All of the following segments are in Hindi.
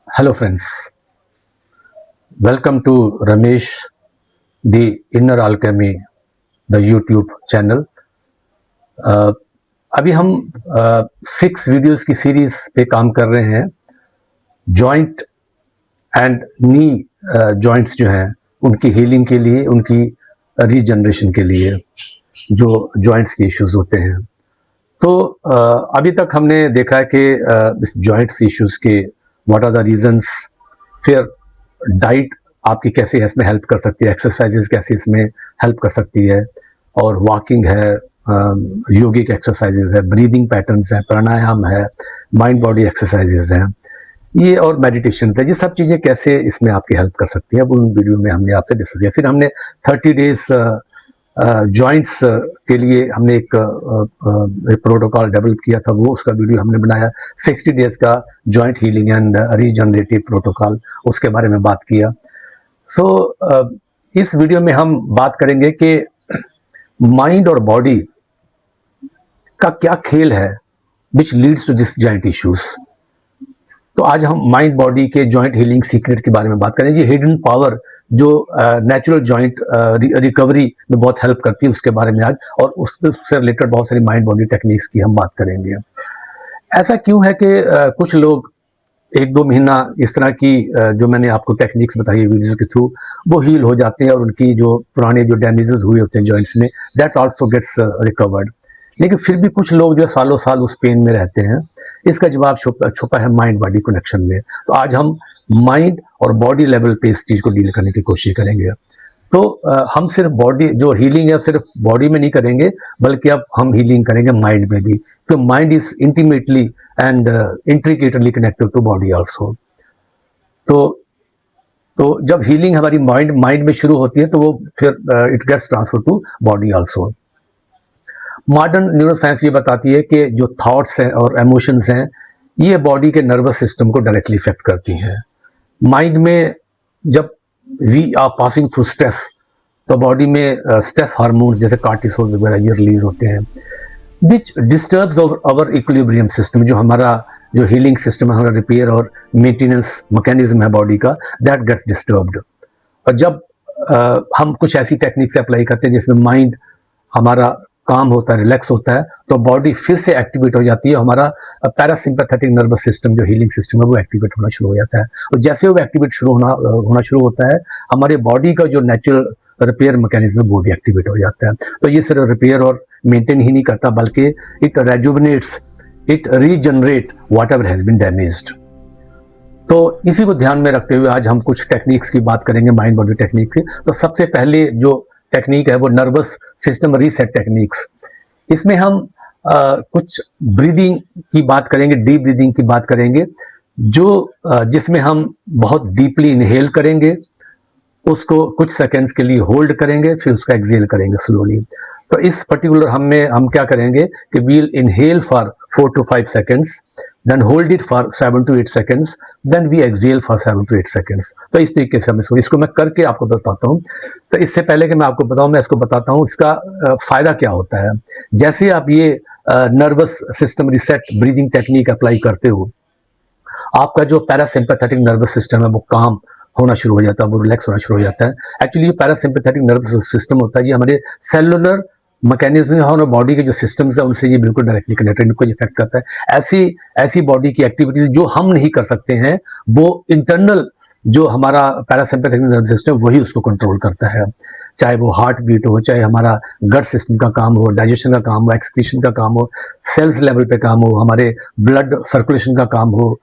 Hello friends, welcome to Ramesh, the Inner Alchemy, the YouTube channel. अभी हम 6 वीडियोस की सीरीज पे काम कर रहे हैं। जॉइंट एंड नी जॉइंट्स जो हैं उनकी हीलिंग के लिए, उनकी रीजनरेशन के लिए जो जॉइंट्स के इश्यूज होते हैं। तो अभी तक हमने देखा है कि इस जॉइंट्स इश्यूज के व्हाट आर द रीजंस, फिर डाइट आपकी कैसे इसमें हेल्प कर सकती है, एक्सरसाइजेस कैसे इसमें हेल्प कर सकती है, और वॉकिंग है, योगिक एक्सरसाइजेस है, ब्रीदिंग पैटर्न्स हैं, प्राणायाम है, माइंड बॉडी एक्सरसाइजेस हैं, ये और मेडिटेशन है, ये सब चीज़ें कैसे इसमें आपकी हेल्प कर सकती है। अब उन वीडियो में हमने आपसे डिस्कस किया। फिर हमने 30 डेज जॉइंट्स के लिए हमने एक प्रोटोकॉल डेवलप किया था, वो उसका वीडियो हमने बनाया। 60 डेज का joint healing and regenerative protocol, उसके बारे में बात किया। इस वीडियो में हम बात करेंगे कि माइंड और बॉडी का क्या खेल है which leads to this joint issues. तो आज हम माइंड बॉडी के जॉइंट हीलिंग सीक्रेट के बारे में बात करेंगे। ये हिडन पावर जो नेचुरल जॉइंट रिकवरी में बहुत हेल्प करती है, उसके बारे में आज, और उससे रिलेटेड बहुत सारी माइंड बॉडी टेक्निक्स की हम बात करेंगे। ऐसा क्यों है कि कुछ लोग 1-2 महीना इस तरह की जो मैंने आपको टेक्निक्स बताई वीडियोस के थ्रू, वो हील हो जाते हैं और उनकी जो पुराने जो डैमेजेस हुए होते हैं जॉइंट्स में, दैट आल्सो गेट्स रिकवर्ड। लेकिन फिर भी कुछ लोग जो सालों साल उस पेन में रहते हैं। इसका जवाब छुपा है माइंड बॉडी कनेक्शन में। तो आज हम माइंड और बॉडी लेवल पे इस चीज़ को डील करने की कोशिश करेंगे। तो हम सिर्फ बॉडी जो हीलिंग है सिर्फ बॉडी में नहीं करेंगे, बल्कि अब हम हीलिंग करेंगे माइंड में भी, तो mind is intimately and intricately connected to body also. तो जब हीलिंग हमारी माइंड में शुरू होती है, तो वो फिर it gets transfer to body also. Modern neuroscience ये बताती है कि जो थॉट्स हैं और इमोशंस हैं, ये बॉडी के नर्वस सिस्टम को डायरेक्टली इफेक्ट करती हैं। माइंड में जब we are passing through stress, तो बॉडी में स्ट्रेस हार्मोन्स जैसे कार्टिसोल वगैरह ये रिलीज होते हैं, which disturbs our equilibrium system. जो हमारा जो हीलिंग सिस्टम है, हमारा रिपेयर और मेंटेनेंस मैकेनिज्म है बॉडी का, दैट गेट्स डिस्टर्ब्ड। और जब हम कुछ ऐसी टेक्निक्स अप्लाई करते हैं जिसमें माइंड हमारा काम होता है, रिलैक्स होता है, तो बॉडी फिर से एक्टिवेट हो जाती है। हमारा पैरासिम्पैथेटिक नर्वस सिस्टम जो हीलिंग सिस्टम है वो एक्टिवेट होना शुरू हो जाता है। और जैसे वो एक्टिवेट होना शुरू होता है, हमारे बॉडी का जो नेचुरल रिपेयर मैकेनिज्म है वो भी एक्टिवेट हो जाता है। तो ये सिर्फ रिपेयर और मेंटेन ही नहीं करता, बल्कि it rejuvenates, it regenerate whatever has been damaged. तो इसी को ध्यान में रखते हुए आज हम कुछ टेक्निक्स की बात करेंगे, माइंड बॉडी टेक्निक से। तो सबसे पहले जो टेक्निक है वो नर्वस सिस्टम रीसेट टेक्निक्स। इसमें हम कुछ ब्रीदिंग की बात करेंगे, डीप ब्रीदिंग की बात करेंगे, जो जिसमें हम बहुत डीपली इनहेल करेंगे, उसको कुछ सेकेंड्स के लिए होल्ड करेंगे, फिर उसका एक्सहेल करेंगे स्लोली। तो इस पर्टिकुलर हम क्या करेंगे कि we'll inhale for 4 to 5 seconds, then hold it for 7 to 8 seconds, then we exhale for 7 to 8 seconds। तो इस तरीके से हम इसको मैं करके आपको बताता हूँ। तो इससे पहले कि मैं आपको बताऊँ, मैं इसको बताता हूँ इसका फ़ायदा क्या होता है। जैसे आप ये nervous system reset breathing technique apply करते हो, आपका जो पैरासिम्पैथेटिक नर्वस सिस्टम है वो काम होना शुरू हो जाता है, वो रिलैक्स होना शुरू हो जाता है। एक्चुअली ये पैरासिम्पैथेटिक नर्वस सिस्टम होता है, ये हमारे सेलुलर मैकेनिज्म और बॉडी के जो सिस्टम्स है उनसे ये बिल्कुल डायरेक्टली कनेक्टेड, इनको इफेक्ट करता है। ऐसी बॉडी की एक्टिविटीज जो हम नहीं कर सकते हैं, वो इंटरनल जो हमारा पैरासिम्पैथेटिक नर्वस सिस्टम वही उसको कंट्रोल करता है। चाहे वो हार्ट बीट हो, चाहे हमारा गट सिस्टम का काम हो, डाइजेशन का काम हो, एक्सक्रीशन का काम हो, सेल्स लेवल पे काम हो, हमारे ब्लड सर्कुलेशन का काम हो,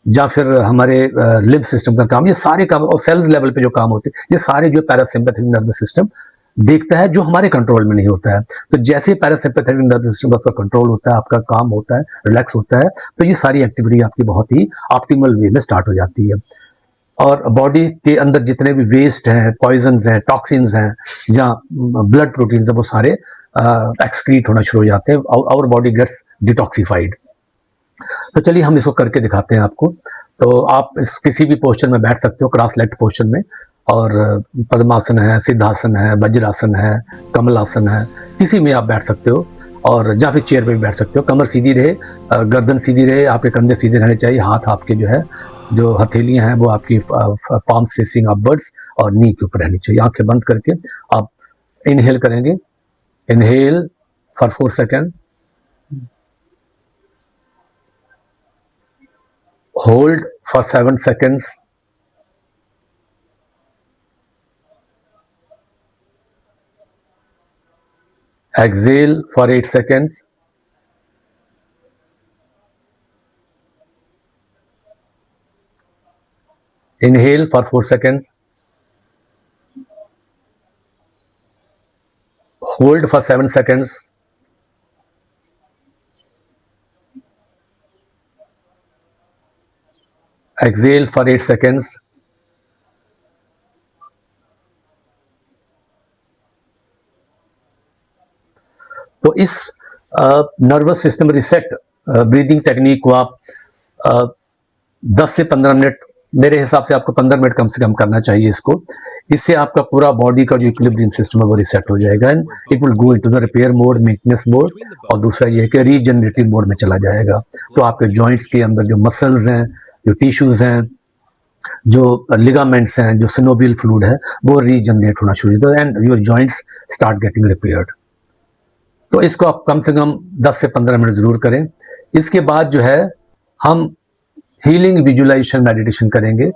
या फिर हमारे लिम्फ सिस्टम का काम, ये सारे काम, और सेल्स लेवल पे जो काम होते हैं, ये सारे जो पैरासिम्पैथेटिक नर्वस सिस्टम देखता है, जो हमारे कंट्रोल में नहीं होता है। तो जैसे पैरासिम्पैथेटिक नर्वस सिस्टम आपका कंट्रोल होता है, आपका काम होता है, रिलैक्स होता है, तो ये सारी एक्टिविटी आपकी बहुत ही ऑप्टिमल वे में स्टार्ट हो जाती है। और बॉडी के अंदर जितने भी वेस्ट हैं, पॉइजन्स हैं, टॉक्सिन्स हैं, या ब्लड प्रोटीन्स हैं, वो सारे एक्सक्रीट होना शुरू हो जाते हैं, आवर बॉडी गेट्स डिटॉक्सिफाइड। तो चलिए हम इसको करके दिखाते हैं आपको। तो आप किसी भी पोस्चर में बैठ सकते हो, क्रॉस लेग्ड पोस्चर में, और पद्मासन है, सिद्धासन है, वज्रासन है, कमलासन है, किसी में आप बैठ सकते हो। और या फिर चेयर पे भी बैठ सकते हो। कमर सीधी रहे, गर्दन सीधी रहे, आपके कंधे सीधे रहने चाहिए, हाथ आपके जो है जो हथेलियां हैं वो आपकी पाम्स फेसिंग अपवर्ड्स और नी के ऊपर रहनी चाहिए। आंखें बंद करके आप इनहेल करेंगे, inhale for 4 second, hold for 7 seconds, exhale for 8 seconds, inhale for 4 seconds, hold for 7 seconds, exhale for 8 seconds, तो इस nervous system reset breathing technique को आप 10 से 15 मिनट, मेरे हिसाब से आपको 15 मिनट कम से कम करना चाहिए इसको। इससे आपका पूरा बॉडी का जो इक्विलिब्रियम सिस्टम है वो रिसेट हो जाएगा and it will go into the repair mode, maintenance mode, और दूसरा ये है कि रीजनरेटिव मोड में चला जाएगा। तो आपके जॉइंट्स के अंदर जो मसल्स हैं, जो टिश्यूज हैं, जो लिगामेंट्स हैं, जो सिनोवियल फ्लूइड है, वो रीजनरेट होना शुरू होता है and your joints start getting repaired. तो इसको आप कम से कम 10 से 15 मिनट ज़रूर करें। इसके बाद जो है हम हीलिंग विजुअलाइजेशन मेडिटेशन करेंगे।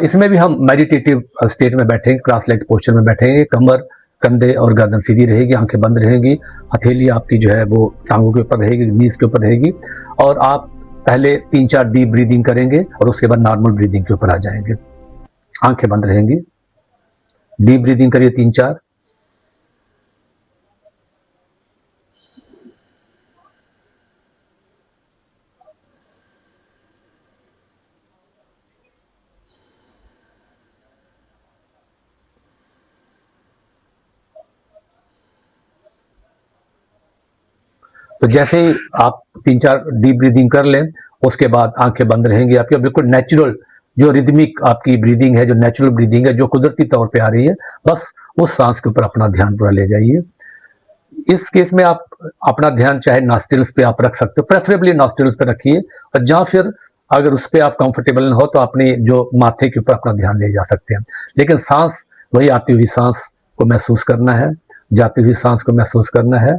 इसमें भी हम मेडिटेटिव स्टेट में बैठेंगे, क्रॉस लेग पोस्चर में बैठेंगे, कमर, कंधे और गर्दन सीधी रहेगी, आंखें बंद रहेंगी, हथेली आपकी जो है वो टांगों के ऊपर रहेगी, नीज के ऊपर रहेगी, और आप पहले 3-4 डीप ब्रीदिंग करेंगे और उसके बाद नॉर्मल ब्रीदिंग के ऊपर आ जाएंगे। आंखें बंद रहेंगी, डीप ब्रीदिंग करिए 3-4, तो जैसे ही आप 3-4 डीप ब्रीदिंग कर लें उसके बाद आंखें बंद रहेंगी आपकी, बिल्कुल नेचुरल जो रिदमिक आपकी ब्रीदिंग है, जो नेचुरल ब्रीदिंग है, जो कुदरती तौर पे आ रही है, बस उस सांस के ऊपर अपना ध्यान पूरा ले जाइए। इस केस में आप अपना ध्यान चाहे नॉस्ट्रिल्स पे आप रख सकते हो, प्रेफरेबली नॉस्ट्रिल्स पे रखिए, और या फिर अगर उस पर आप कंफर्टेबल हो तो अपने जो माथे के ऊपर अपना ध्यान ले जा सकते हैं। लेकिन सांस, वही आती हुई सांस को महसूस करना है, जाती हुई सांस को महसूस करना है,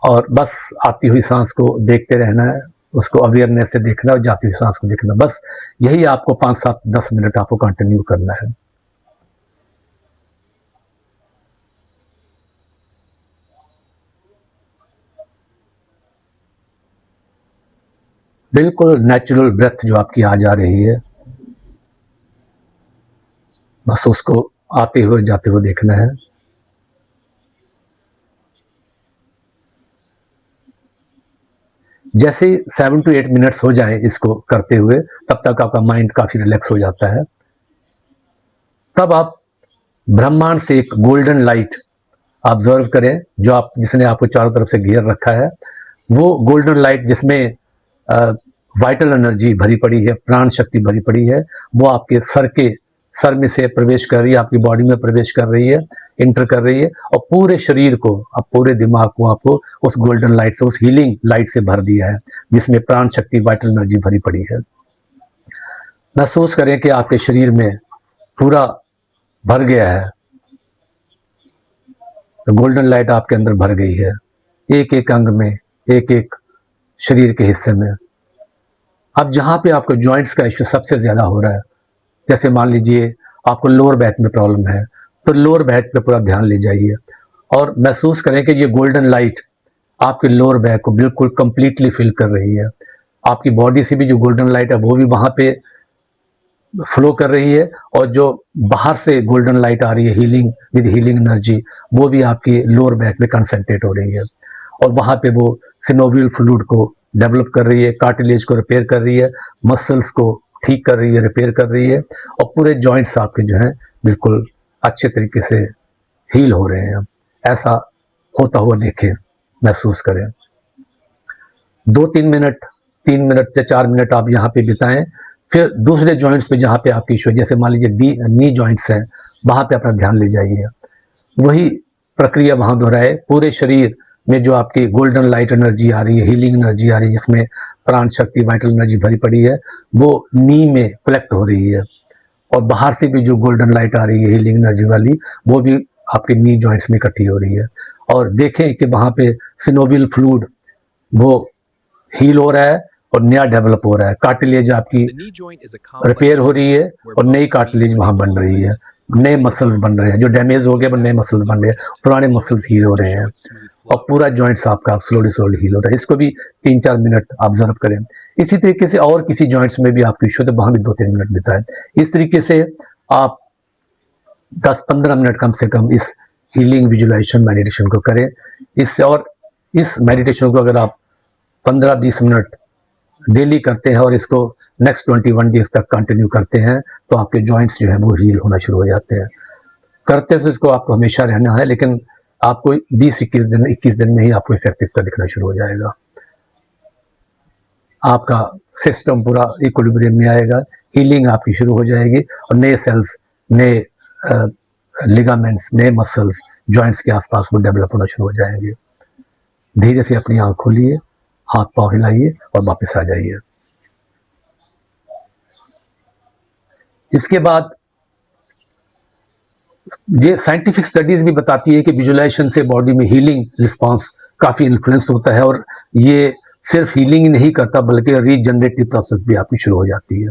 और बस आती हुई सांस को देखते रहना है, उसको अवेयरनेस से देखना है, और जाती हुई सांस को देखना। बस यही आपको 5-7-10 मिनट आपको कंटिन्यू करना है। बिल्कुल नेचुरल ब्रेथ जो आपकी आ जा रही है, बस उसको आते हुए जाते हुए देखना है। जैसे 7 to 8 मिनट्स हो जाए इसको करते हुए, तब तक आपका माइंड काफ़ी रिलैक्स हो जाता है। तब आप ब्रह्मांड से एक गोल्डन लाइट ऑब्जर्व करें, जो आप, जिसने आपको चारों तरफ से घेर रखा है। वो गोल्डन लाइट जिसमें वाइटल एनर्जी भरी पड़ी है, प्राण शक्ति भरी पड़ी है, वो आपके सर में से प्रवेश कर रही है, आपकी बॉडी में प्रवेश कर रही है, इंटर कर रही है, और पूरे शरीर को, अब पूरे दिमाग को आपको उस गोल्डन लाइट से, उस हीलिंग लाइट से भर दिया है, जिसमें प्राण शक्ति, वाइटल एनर्जी भरी पड़ी है। महसूस करें कि आपके शरीर में पूरा भर गया है, तो गोल्डन लाइट आपके अंदर भर गई है, एक एक अंग में, एक एक शरीर के हिस्से में। अब जहाँ पे आपको जॉइंट्स का इश्यू सबसे ज़्यादा हो रहा है, जैसे मान लीजिए आपको लोअर बैक में प्रॉब्लम है, तो लोअर बैक पे पूरा ध्यान ले जाइए और महसूस करें कि ये गोल्डन लाइट आपके लोअर बैक को बिल्कुल कंप्लीटली फिल कर रही है। आपकी बॉडी से भी जो गोल्डन लाइट है वो भी वहाँ पे फ्लो कर रही है, और जो बाहर से गोल्डन लाइट आ रही है हीलिंग विद हीलिंग एनर्जी, वो भी आपकी लोअर बैक में कंसंट्रेट हो रही है, और वहाँ पे वो सिनोवियल फ्लूइड को डेवलप कर रही है, कार्टिलेज को रिपेयर कर रही है, मसल्स को ठीक कर रही है, रिपेयर कर रही है, और पूरे जॉइंट्स आपके जो हैं बिल्कुल अच्छे तरीके से हील हो रहे हैं। ऐसा होता हुआ देखें, महसूस करें। 2-3 मिनट, 3 मिनट या 4 मिनट आप यहाँ पे बिताएं। फिर दूसरे जॉइंट्स पे जहाँ पे आपकी इशू है, जैसे मान लीजिए नी जॉइंट्स हैं, वहाँ पे अपना ध्यान ले जाइए, वही प्रक्रिया वहाँ दोहराए, पूरे शरीर में जो आपकी गोल्डन लाइट एनर्जी आ रही है, हीलिंग एनर्जी आ रही है, जिसमें प्राण शक्ति, वाइटल एनर्जी भरी पड़ी है, वो नी में कलेक्ट हो रही है। और बाहर से भी जो गोल्डन लाइट आ रही है हीलिंग एनर्जी वाली, वो भी आपके नी जॉइंट्स में इकट्ठी हो रही है। और देखें कि वहाँ पे सिनोवियल फ्लूइड वो हील हो रहा है और नया डेवलप हो रहा है, कार्टिलेज आपकी रिपेयर हो रही है और नई कार्टिलेज वहाँ बन रही है, नए मसल्स बन रहे हैं, जो डैमेज हो गए वो नए मसल्स बन रहे हैं, पुराने मसल्स हील हो रहे हैं और पूरा जॉइंट्स आपका स्लोली स्लोली हील हो रहा है। इसको भी 3-4 मिनट ऑब्जर्व करें। इसी तरीके से और किसी जॉइंट्स में भी आपको इश्यू है तो वहाँ भी 2-3 मिनट बिताएं। इस तरीके से आप 10-15 मिनट कम से कम इस हीलिंग विजुअलाइजेशन मेडिटेशन को करें। इससे और इस मेडिटेशन को अगर आप 15-20 मिनट डेली करते हैं और इसको नेक्स्ट 21 डेज तक कंटिन्यू करते हैं तो आपके जॉइंट्स जो है वो हील होना शुरू हो जाते हैं। करते तो इसको आपको हमेशा रहना है, लेकिन आपको 21 दिन में ही आपको इफेक्ट इसका दिखना शुरू हो जाएगा। आपका सिस्टम पूरा इक्विलिब्रियम में आएगा, हीलिंग आपकी शुरू हो जाएगी और नए सेल्स, नए लिगामेंट्स, नए मसल्स जॉइंट्स के आसपास वो डेवलप होना शुरू हो जाएंगे। धीरे से अपनी आँख खोलिए, हाथ पांव हिलाइए और वापस आ जाइए। इसके बाद ये साइंटिफिक स्टडीज भी बताती है कि विजुअलाइजेशन से बॉडी में हीलिंग रिस्पांस काफ़ी इन्फ्लुएंस होता है और ये सिर्फ हीलिंग ही नहीं करता बल्कि रीजनरेटिव प्रोसेस भी आपकी शुरू हो जाती है।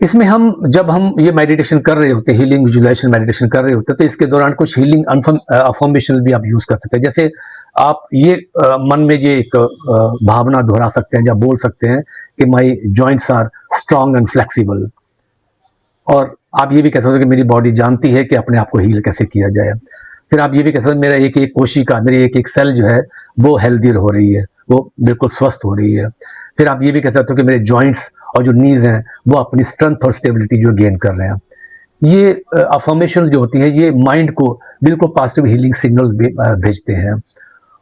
इसमें जब हम ये मेडिटेशन कर रहे होते हैं, हीलिंग विजुअलाइजेशन मेडिटेशन कर रहे होते हैं, तो इसके दौरान कुछ हीलिंग अफर्मेशन भी आप यूज़ कर सकते हैं। जैसे आप ये मन में ये एक भावना दोहरा सकते हैं या बोल सकते हैं कि my joints are strong and flexible. और आप ये भी कह सकते हो कि मेरी बॉडी जानती है कि अपने आप को हील कैसे किया जाए। फिर आप ये भी कह सकते हो मेरा एक एक कोशिका, मेरी एक एक सेल जो है वो हेल्दी हो रही है, वो बिल्कुल स्वस्थ हो रही है। फिर आप ये भी कह सकते हो कि मेरे जॉइंट्स और जो नीज हैं वो अपनी स्ट्रेंथ और स्टेबिलिटी जो गेन कर रहे हैं। ये अफर्मेशन जो होती है ये माइंड को बिल्कुल पॉजिटिव हीलिंग सिग्नल भेजते हैं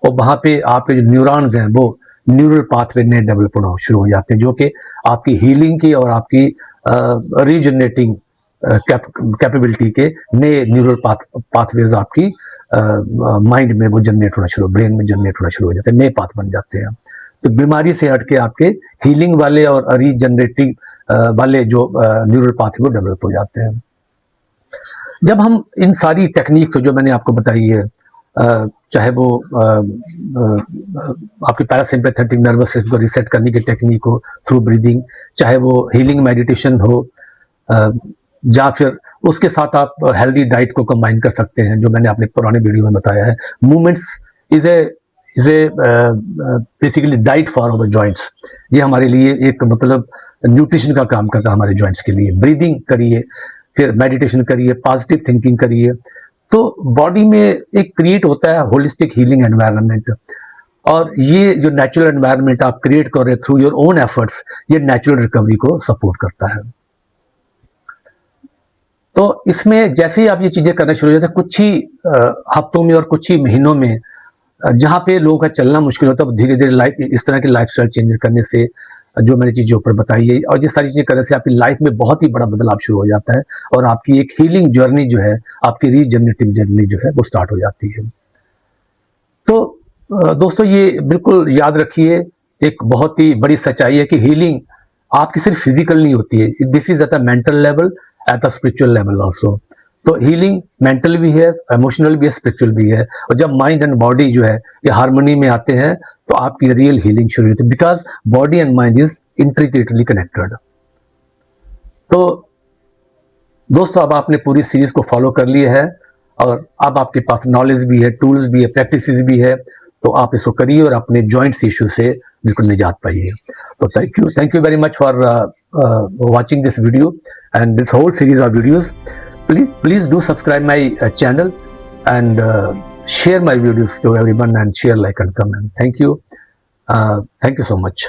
और वहाँ पे आपके जो न्यूरॉन्स हैं वो न्यूरल पाथवे नए डेवलप होना शुरू हो जाते हैं, जो कि आपकी हीलिंग की और आपकी रीजनरेटिंग कैपेबिलिटी के नए न्यूरल पाथवेज आपकी माइंड में वो जनरेट होना शुरू, ब्रेन में जनरेट होना शुरू हो जाते हैं, नए पाथ बन जाते हैं। तो बीमारी से हट के आपके हीलिंग वाले और रीजनरेटिंग वाले जो न्यूरल पाथवे डेवलप हो जाते हैं। जब हम इन सारी टेक्निक्स जो मैंने आपको बताई है, चाहे वो आपकी पैरासिम्पैथेटिक नर्वस सिस्टम को रिसेट करने की टेक्निक हो थ्रू ब्रीदिंग, चाहे वो हीलिंग मेडिटेशन हो, या फिर उसके साथ आप हेल्दी डाइट को कंबाइन कर सकते हैं, जो मैंने अपने पुराने वीडियो में बताया है। Movements is a basically diet for our joints. ये हमारे लिए एक मतलब न्यूट्रिशन का काम करता है हमारे जॉइंट्स के लिए। ब्रीदिंग करिए, फिर मेडिटेशन करिए, पॉजिटिव थिंकिंग करिए, तो बॉडी में एक क्रिएट होता है होलिस्टिक हीलिंग एनवायरनमेंट। और ये जो नेचुरल एनवायरनमेंट आप क्रिएट कर रहे हैं थ्रू योर ओन एफर्ट्स, ये नेचुरल रिकवरी को सपोर्ट करता है। तो इसमें जैसे ही आप ये चीज़ें करना शुरू हो जाते हैं, कुछ ही हफ्तों में और कुछ ही महीनों में, जहाँ पे लोगों का चलना मुश्किल होता है, धीरे धीरे लाइफ इस तरह की लाइफस्टाइल चेंज करने से, जो मैंने चीज़ें ऊपर बताई है और ये सारी चीज़ें करने से आपकी लाइफ में बहुत ही बड़ा बदलाव शुरू हो जाता है और आपकी एक हीलिंग जर्नी जो है, आपकी रीजनरेटिव जर्नी जो है वो स्टार्ट हो जाती है। तो दोस्तों ये बिल्कुल याद रखिए, एक बहुत ही बड़ी सच्चाई है कि हीलिंग आपकी सिर्फ फिजिकल नहीं होती है, this is at the mental level, at the spiritual level also. तो हीलिंग मेंटल भी है, इमोशनल भी है, स्पिरिचुअल भी है। और जब माइंड एंड बॉडी जो है ये हार्मनी में आते हैं तो आपकी रियल हीलिंग शुरू होती है, because body and mind is intricately connected. तो दोस्तों अब आपने पूरी सीरीज को फॉलो कर लिया है और अब आपके पास नॉलेज भी है, टूल्स भी है, प्रैक्टिसेस भी है, तो आप इसको करिए और अपने जॉइंट्स इश्यू से बिल्कुल निजात पाइए। तो thank you very much for watching this video and this whole series of videos. Please do subscribe my channel and share my videos to everyone and share, like and comment. Thank you so much.